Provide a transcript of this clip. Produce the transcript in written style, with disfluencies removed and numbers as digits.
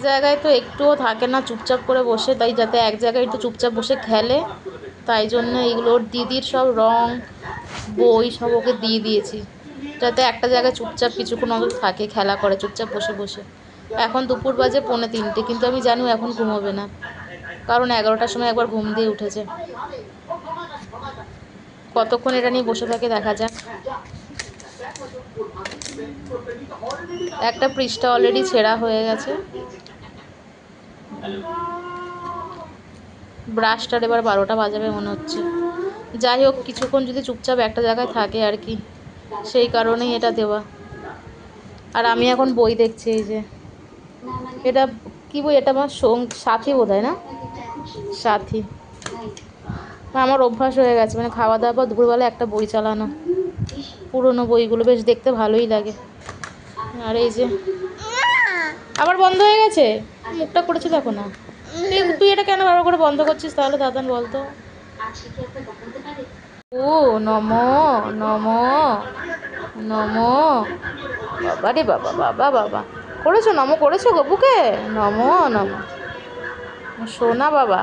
জায়গায় তো একটুও থাকে না চুপচাপ করে বসে, তাই যাতে এক জায়গায় একটু চুপচাপ বসে খেলে, তাই জন্য এগুলো ওর দিদির সব রং বই সব ওকে দিয়ে দিয়েছি, যাতে একটা জায়গায় চুপচাপ কিছুক্ষণ অন্তত থাকে, খেলা করে চুপচাপ বসে বসে। এখন দুপুর বাজে 2:45, কিন্তু আমি জানি ও এখন ঘুমোবে না, কারণ 11টার সময় একবার ঘুম দিয়ে উঠেছে। কতক্ষণ এটা নিয়ে বসে থাকে দেখা যাক। একটা পৃষ্ঠা অলরেডি ছেঁড়া হয়ে গেছে। ব্রাশটার এবার 12টা বাজাবে মনে হচ্ছে। যাই হোক, কিছুক্ষণ যদি চুপচাপ একটা জায়গায় থাকে আর কি, সেই কারণেই এটা দেওয়া। আর আমি এখন বই দেখছি, এই যে এটা কি বই, এটা আমার সাথী বোধ হয়, না সাথী। আমার অভ্যাস হয়ে গেছে, মানে খাওয়া দাওয়ার পর দুপুরবেলা একটা বই চালানো। পুরোনো বইগুলো বেশ দেখতে ভালোই লাগে। আর এই যে আবার বন্ধ হয়ে গেছে, মুখটা করেছে দেখো না। তুই এটা কেন বারবার করে বন্ধ করছিস তাহলে দাদান বলতো? ও নম নম নম, বাবা রে বাবা, বাবা বাবা, করেছো নম, করেছো গপুকে নম নম, সোনা বাবা।